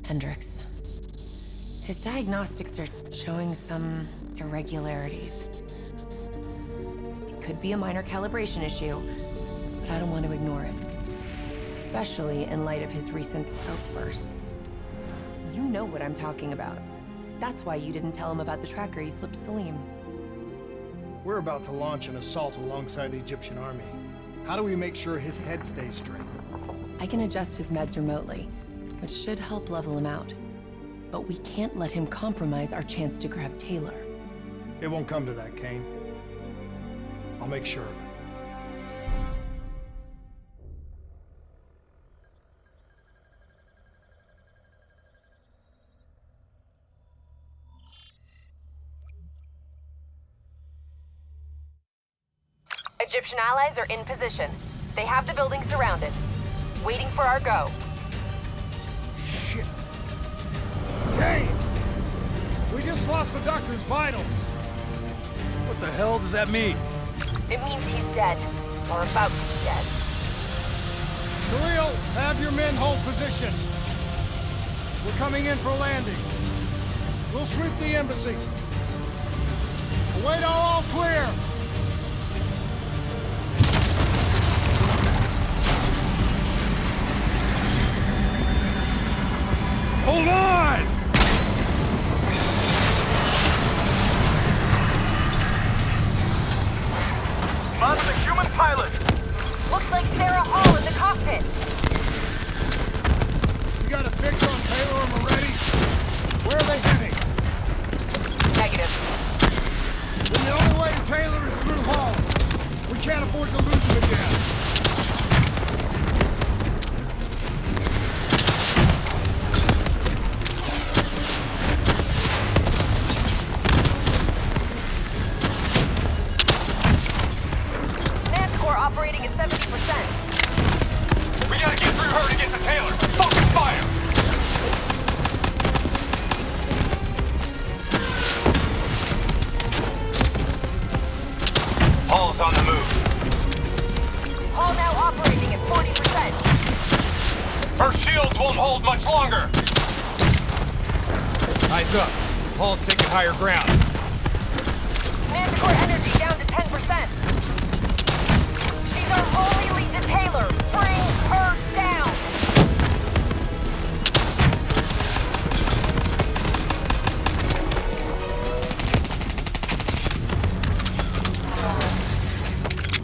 Hendrix. His diagnostics are showing some irregularities. It could be a minor calibration issue, but I don't want to ignore it. Especially in light of his recent outbursts. You know what I'm talking about. That's why you didn't tell him about the tracker he slipped Salim. We're about to launch an assault alongside the Egyptian army. How do we make sure his head stays straight? I can adjust his meds remotely, which should help level him out. But we can't let him compromise our chance to grab Taylor. It won't come to that, Kane. I'll make sure of it. Egyptian allies are in position. They have the building surrounded, waiting for our go. Shit. Kane! We just lost the doctor's vitals. What the hell does that mean? It means he's dead, or about to be dead. Khalil, have your men hold position. We're coming in for landing. We'll sweep the embassy. Await all clear. Hold on! On the human pilot! Looks like Sarah Hall in the cockpit. You got a fix on Taylor and Moretti? Where are they heading? Negative. Then the only way to Taylor is through Hall. We can't afford to lose him again. Operating at 70%. We gotta get through her to get to Taylor! Focus fire! Hall's on the move. Hall now operating at 40%. Her shields won't hold much longer! Eyes up. Hall's taking higher ground. Manticore energy down to 10%. She's our only lead to Taylor. Bring her down.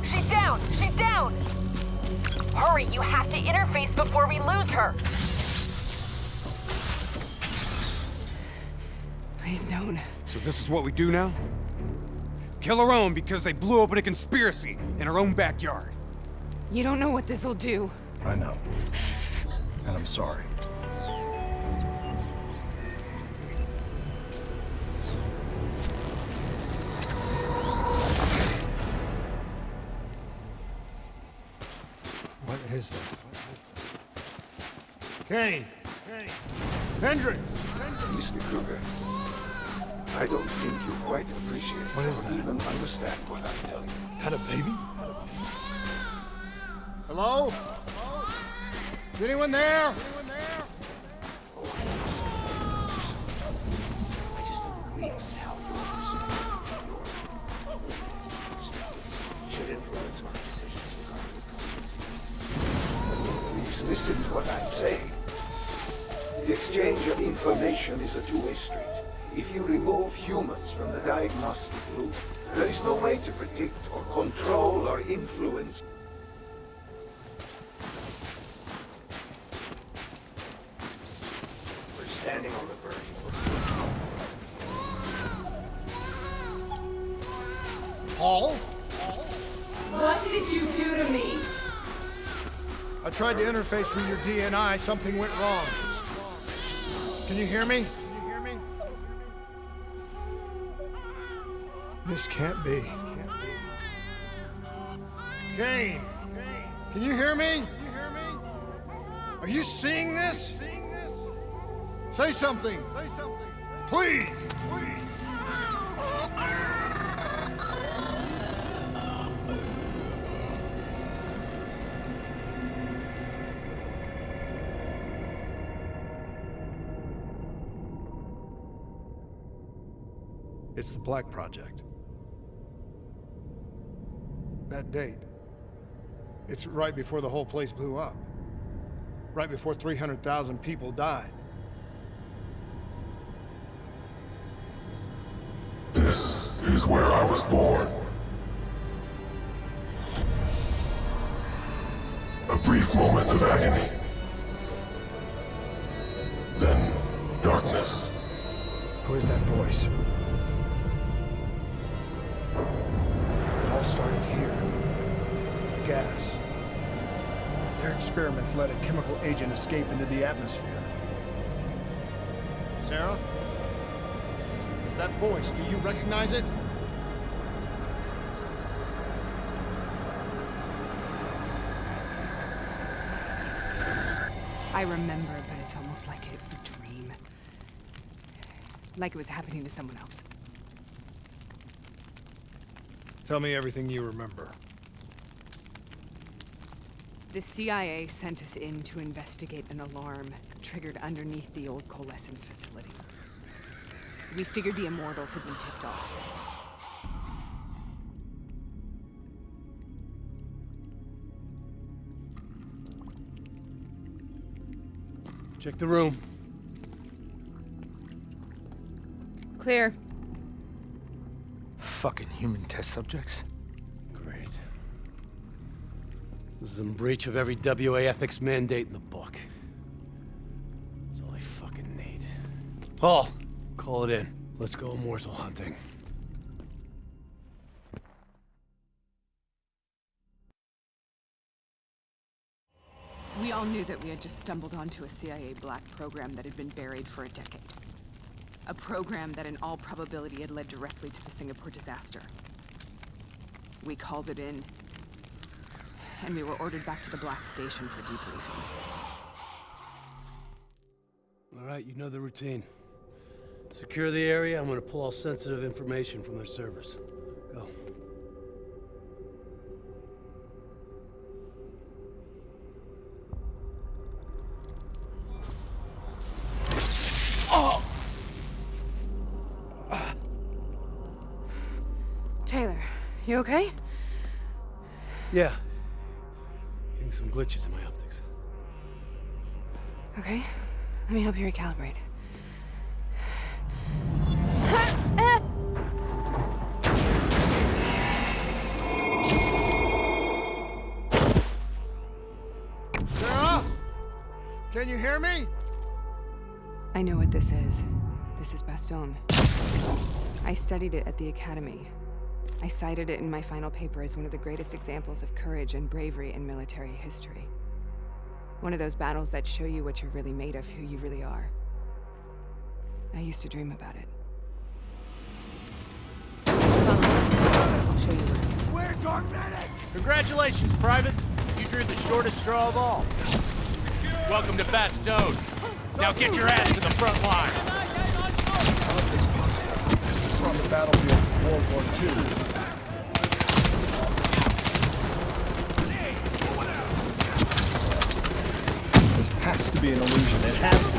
She's down. She's down. Hurry, you have to interface before we lose her. Please don't. So this is what we do now? Kill our own because they blew open a conspiracy in our own backyard. You don't know what this'll do. I know. And I'm sorry. What is that? Kane! Hendrix! Mr. Kruger, I don't think you quite appreciate What is that? or even understand what I'm telling you. Is that a baby? Hello? Is anyone there? I just don't agree with how your perspective should influence my decisions regarding the Please listen to what I'm saying. The exchange of information is a two-way street. If you remove humans from the diagnostic loop, there is no way to predict or control or influence. We're standing on the verge. Paul? What did you do to me? I tried to interface with your DNI. Something went wrong. Can you hear me? This can't be. Kane! Can you hear me? Are you seeing this? Say something! Please! It's the Black Project. That date. It's right before the whole place blew up. Right before 300,000 people died. This is where I was born. A brief moment of agony. Then, darkness. Who is that voice? It all started here. The gas. Their experiments let a chemical agent escape into the atmosphere. Sarah? That voice, do you recognize it? I remember, but it's almost like it was a dream. Like it was happening to someone else. Tell me everything you remember. The CIA sent us in to investigate an alarm triggered underneath the old coalescence facility. We figured the Immortals had been tipped off. Check the room. Clear. Fucking human test subjects. Great. This is in breach of every WA ethics mandate in the book. That's all I fucking need. Paul, call it in. Let's go immortal hunting. We all knew that we had just stumbled onto a CIA black program that had been buried for a decade. A program that in all probability had led directly to the Singapore disaster. We called it in, and we were ordered back to the Black Station for debriefing. All right, you know the routine. Secure the area. I'm gonna pull all sensitive information from their servers. Go. Taylor, you okay? Yeah. Getting some glitches in my optics. Okay, let me help you recalibrate. Sarah? Can you hear me? I know what this is. This is Bastogne. I studied it at the Academy. I cited it in my final paper as one of the greatest examples of courage and bravery in military history. One of those battles that show you what you're really made of, who you really are. I used to dream about it. I'll show you where. Where's our medic? Congratulations, Private. You drew the shortest straw of all. Welcome to Bastogne. Now get your ass to the front line. How is this possible? We're on the battlefield of World War II. This has to be an illusion. It has to.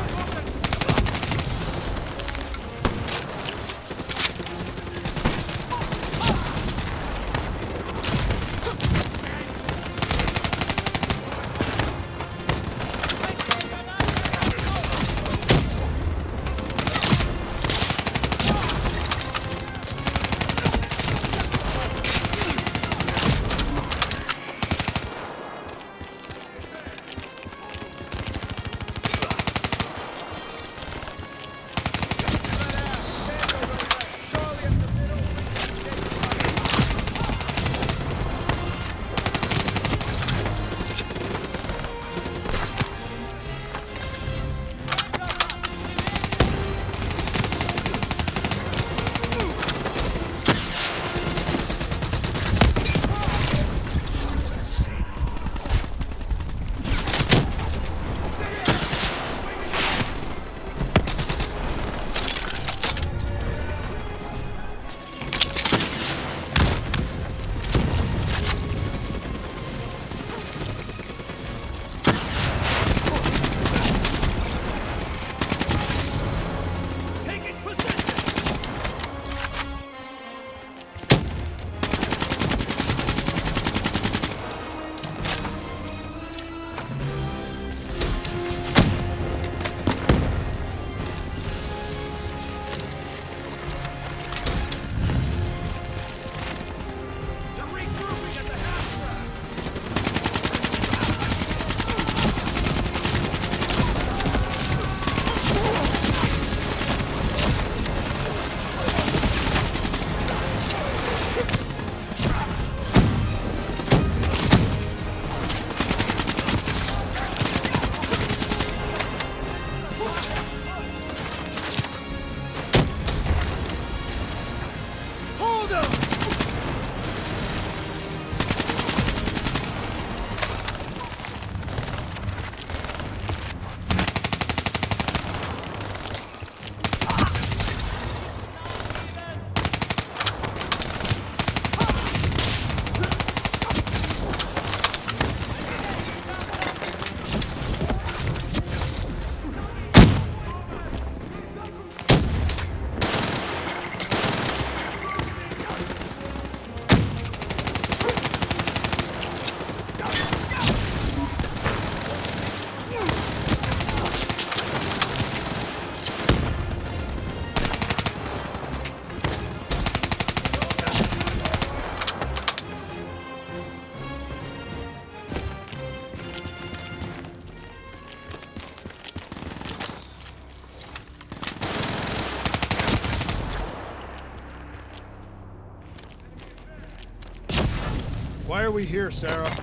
we here, Sarah?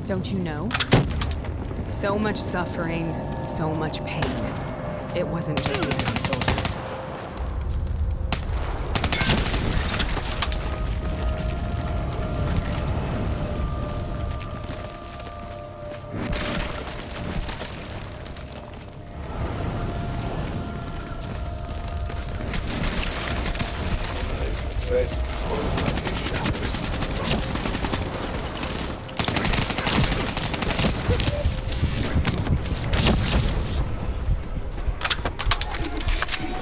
Don't you know? So much suffering, so much pain. It wasn't just the enemy soldiers.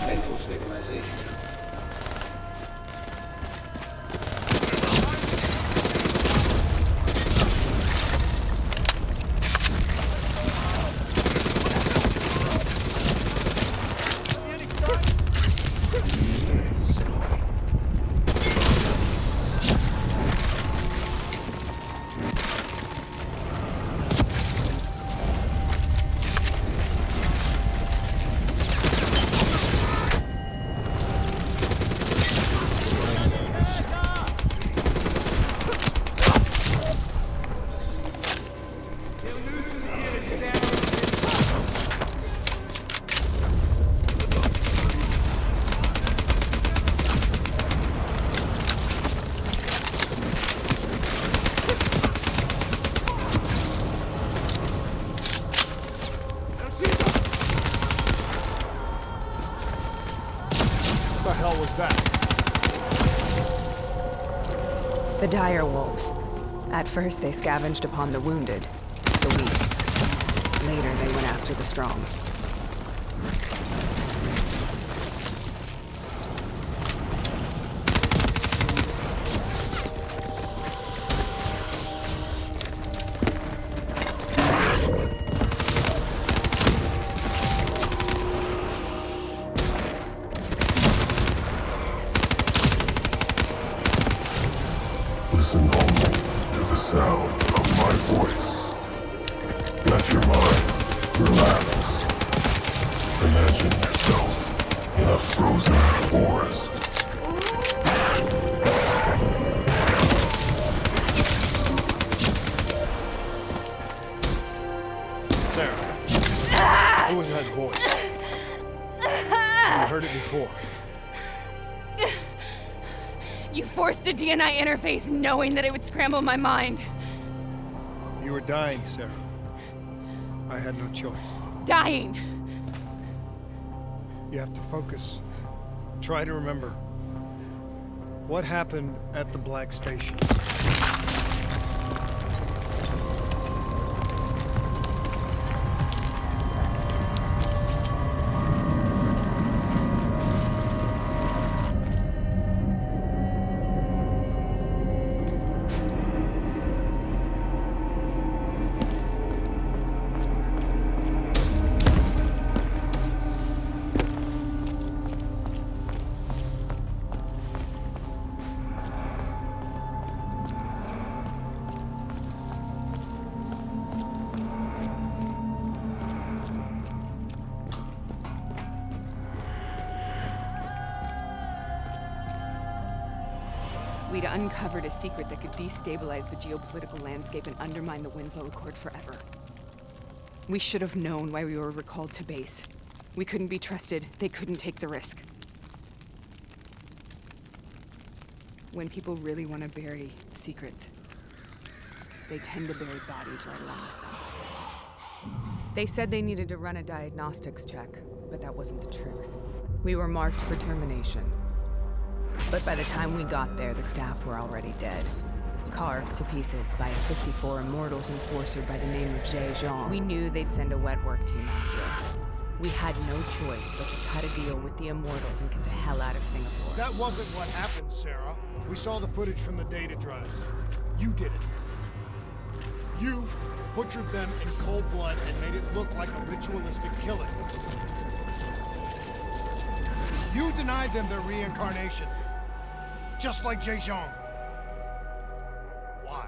Mental stabilization. What the hell was that? The dire wolves. At first, they scavenged upon the wounded, the weak. Later, they went after the strong. Listen only to the sound of my voice. Let your mind relax. Imagine yourself in a frozen forest. Sarah. Who was that voice? You heard it before. You forced a DNI interface knowing that it would scramble my mind. You were dying, Sarah. I had no choice. Dying! You have to focus. Try to remember. What happened at the Black Station? We'd uncovered a secret that could destabilize the geopolitical landscape and undermine the Winslow Accord forever. We should have known why we were recalled to base. We couldn't be trusted. They couldn't take the risk. When people really want to bury secrets, they tend to bury bodies right along with them. They said they needed to run a diagnostics check, but that wasn't the truth. We were marked for termination. But by the time we got there, the staff were already dead. Carved to pieces by a 54 Immortals enforcer by the name of Jay Jean. We knew they'd send a wet work team after us. We had no choice but to cut a deal with the Immortals and get the hell out of Singapore. That wasn't what happened, Sarah. We saw the footage from the data drives. You did it. You butchered them in cold blood and made it look like a ritualistic killing. You denied them their reincarnation. Just like Jay Jean. Why?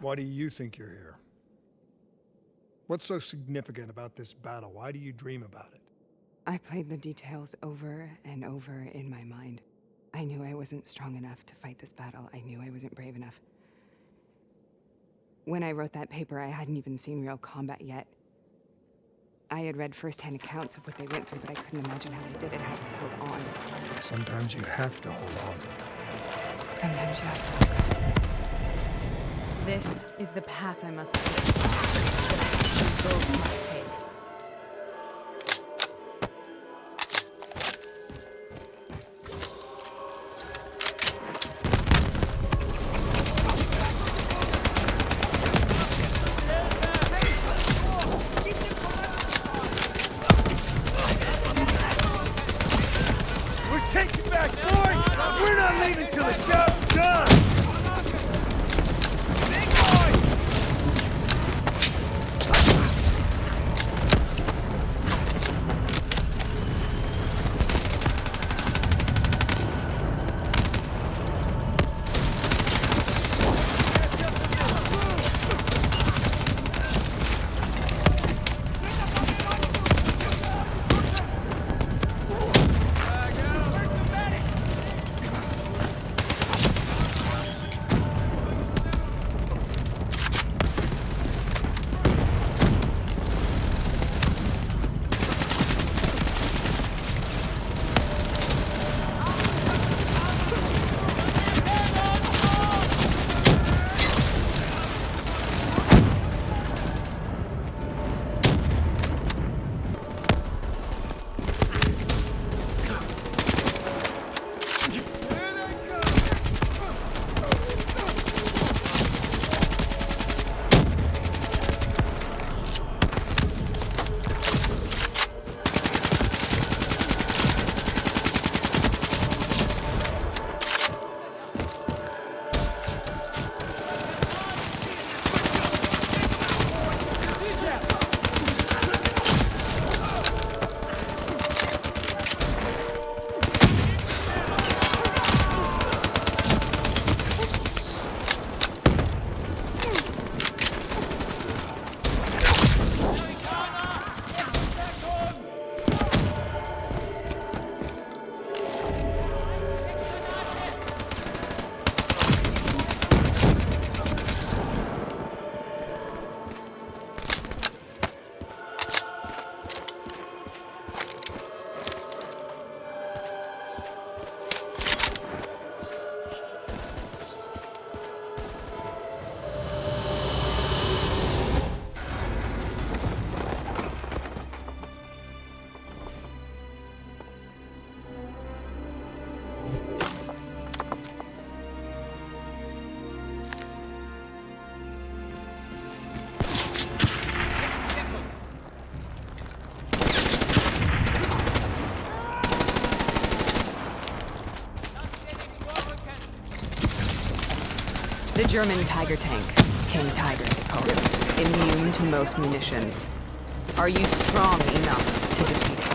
Why do you think you're here? What's so significant about this battle? Why do you dream about it? I played the details over and over in my mind. I knew I wasn't strong enough to fight this battle. I knew I wasn't brave enough. When I wrote that paper, I hadn't even seen real combat yet. I had read firsthand accounts of what they went through, but I couldn't imagine how they did it, how they held on. Sometimes you have to hold on. Sometimes you have to. This is the path I must take. The path we both must take. The German Tiger tank, King Tiger they call it, immune to most munitions. Are you strong enough to defeat it?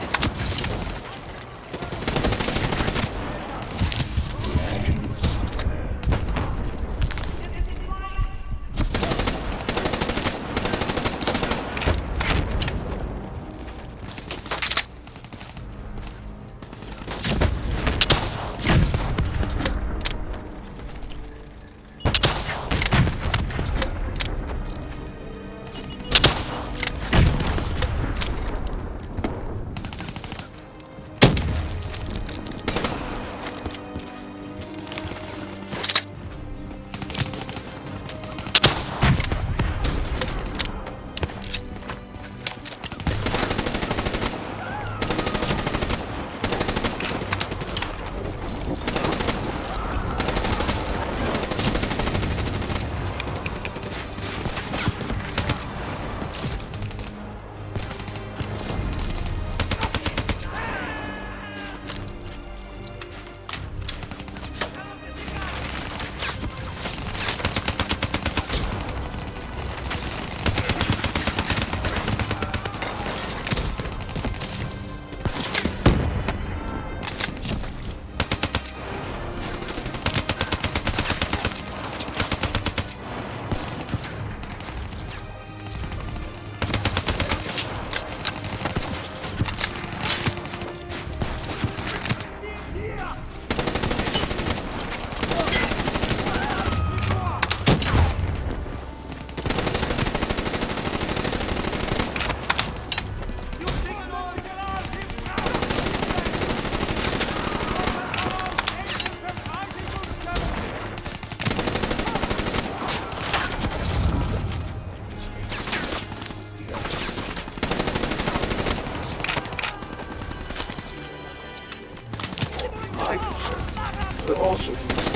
also use it.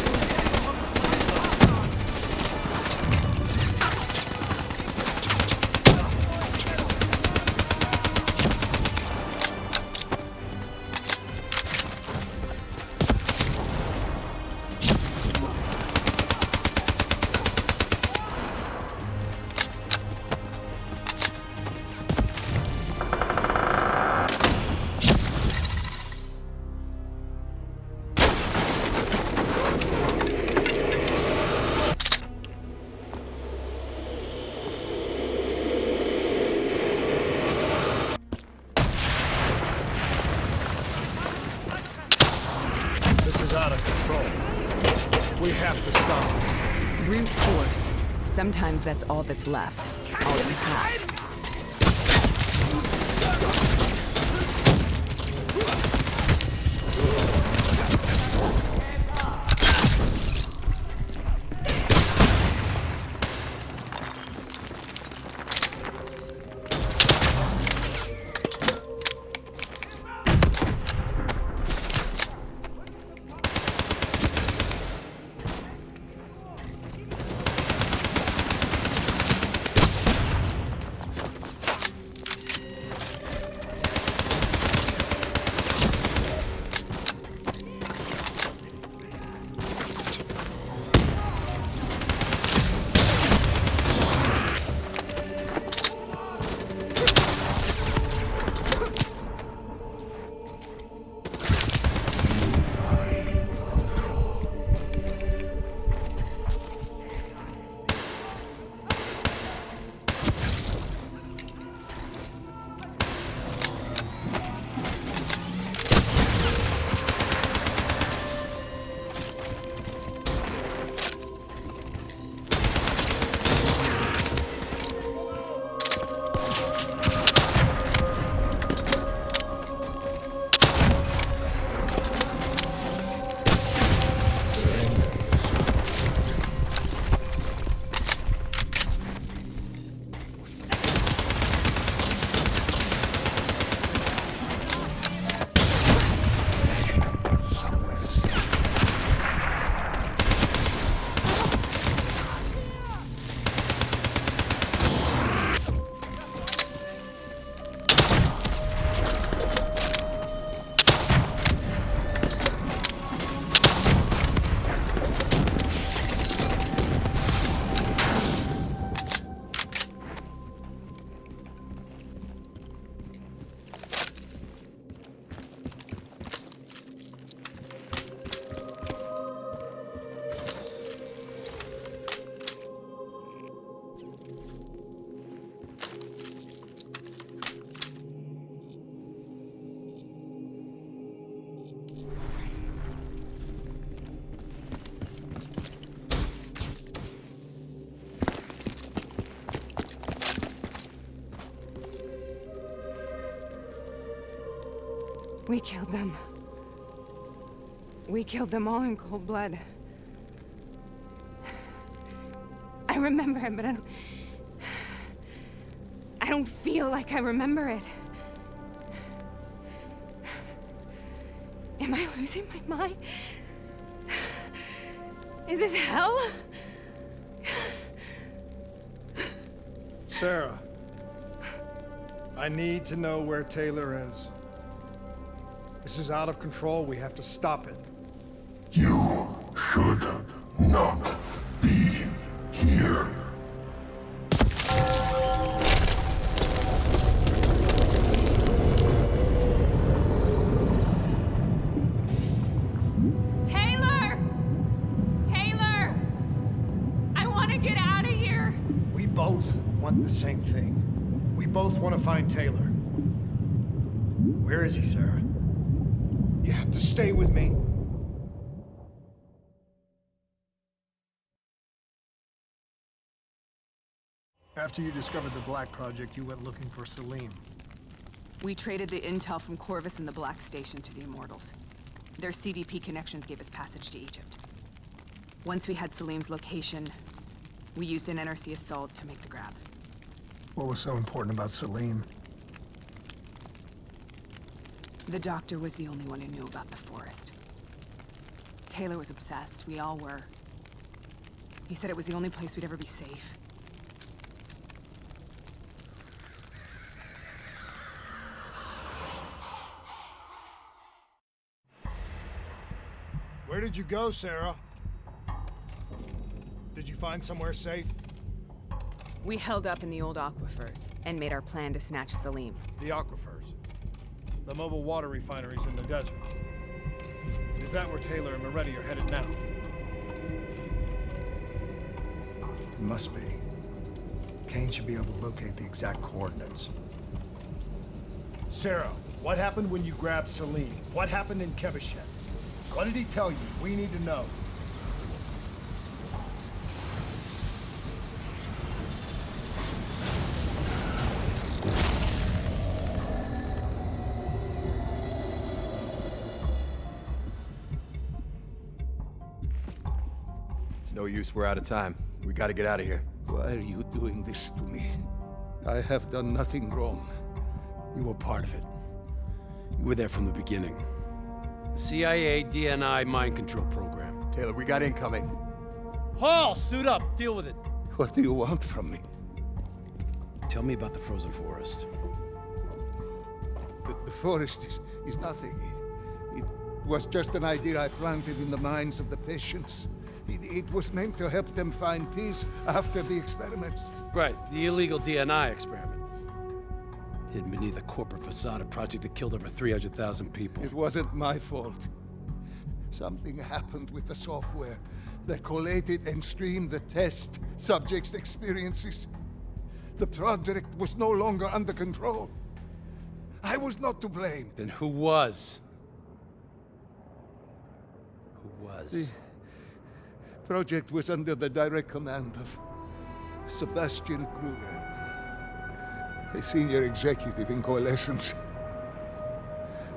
This is out of control. We have to stop this. Brute force. Sometimes that's all that's left. All you have. We killed them. We killed them all in cold blood. I remember it, but I don't feel like I remember it. Am I losing my mind? Is this hell? Sarah, I need to know where Taylor is. This is out of control. We have to stop it. You should not be here. Taylor! Taylor! I want to get out of here! We both want the same thing. We both want to find Taylor. Where is he, Sarah? You have to stay with me. After you discovered the Black Project, you went looking for Salim. We traded the intel from Corvus and the Black Station to the Immortals. Their CDP connections gave us passage to Egypt. Once we had Salim's location, we used an NRC assault to make the grab. What was so important about Salim? The doctor was the only one who knew about the forest. Taylor was obsessed. We all were. He said it was the only place we'd ever be safe. Where did you go, Sarah? Did you find somewhere safe? We held up in the old aquifers and made our plan to snatch Salim. The aquifers. The mobile water refineries in the desert. Is that where Taylor and Moretti are headed now? It must be. Kane should be able to locate the exact coordinates. Sarah, what happened when you grabbed Salim? What happened in Kevashet? What did he tell you? We need to know. It's no use, we're out of time. We gotta get out of here. Why are you doing this to me? I have done nothing wrong. You were part of it. You were there from the beginning. The CIA DNI mind control program. Taylor, we got incoming. Hall, suit up. Deal with it. What do you want from me? Tell me about the frozen forest. The forest is nothing. It was just an idea I planted in the minds of the patients. It was meant to help them find peace after the experiments. Right, the illegal DNI experiment. Hidden beneath a corporate facade, a project that killed over 300,000 people. It wasn't my fault. Something happened with the software that collated and streamed the test subjects' experiences. The project was no longer under control. I was not to blame. Then who was? Who was? The project was under the direct command of Sebastian Kruger, a senior executive in Coalescence.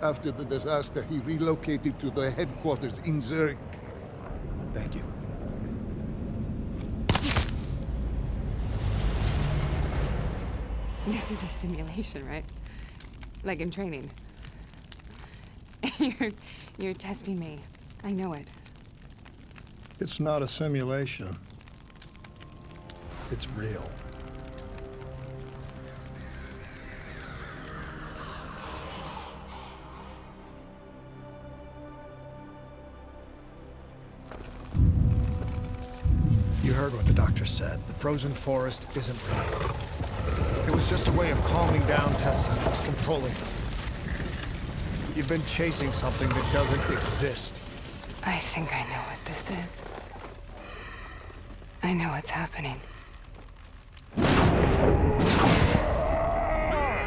After the disaster, he relocated to the headquarters in Zurich. Thank you. This is a simulation, right? Like in training. You're testing me. I know it. It's not a simulation. It's real. You heard what the doctor said. The frozen forest isn't real. It was just a way of calming down test subjects, controlling them. You've been chasing something that doesn't exist. I think I know what this is. I know what's happening.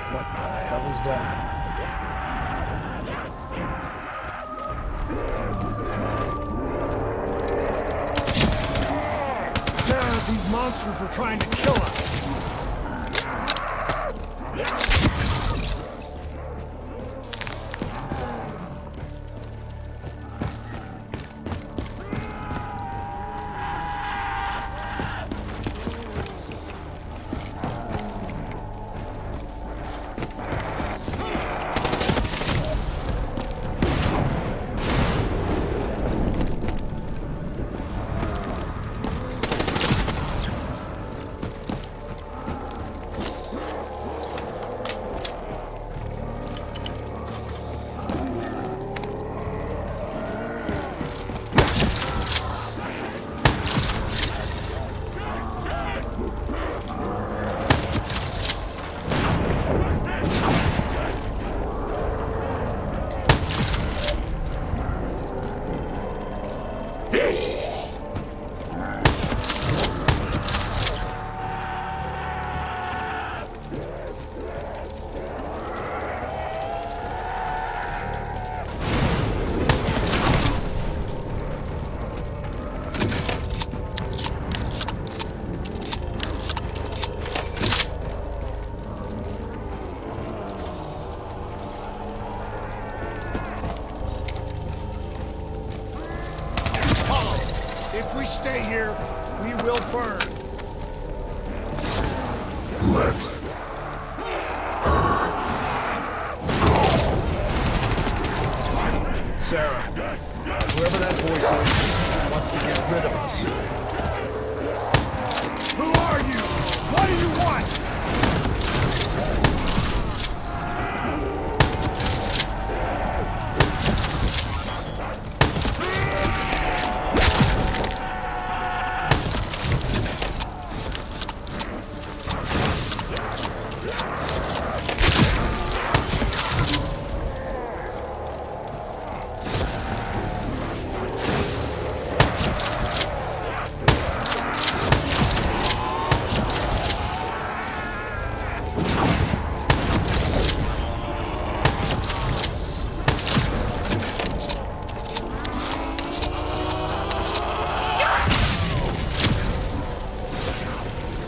What the hell is that? Sarah, these monsters were trying to kill us! If we stay here, we will burn. Let Sarah, whoever that voices. He wants to get rid of us. Who are you? What do you want?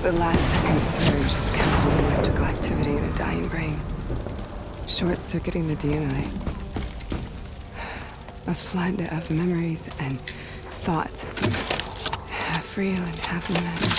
The last second surge of chemical and electrical activity in a dying brain. Short-circuiting the DNA. A flood of memories and thoughts. Half real and half imagined.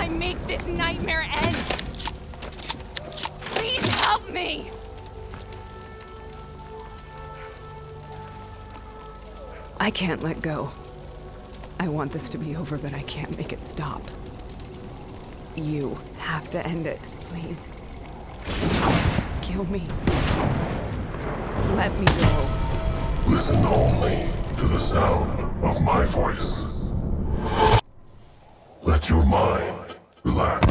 Make this nightmare end! Please help me! I can't let go. I want this to be over, but I can't make it stop. You have to end it, please. Kill me. Let me go. Listen only to the sound of my voice. Let your mind relax.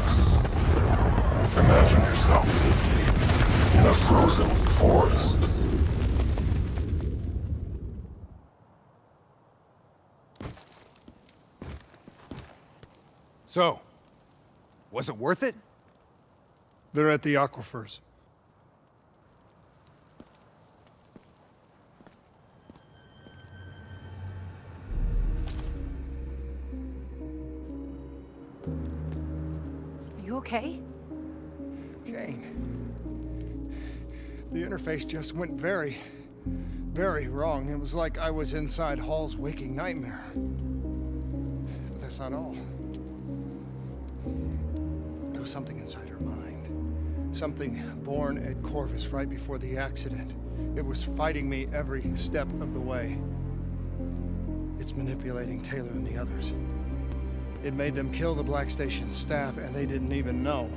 Imagine yourself in a frozen forest. So, was it worth it? They're at the aquifers. You okay? Kane. The interface just went very wrong. It was like I was inside Hall's waking nightmare. But that's not all. There was something inside her mind. Something born at Corvus right before the accident. It was fighting me every step of the way. It's manipulating Taylor and the others. It made them kill the Black Station staff, and they didn't even know.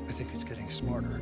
I think it's getting smarter.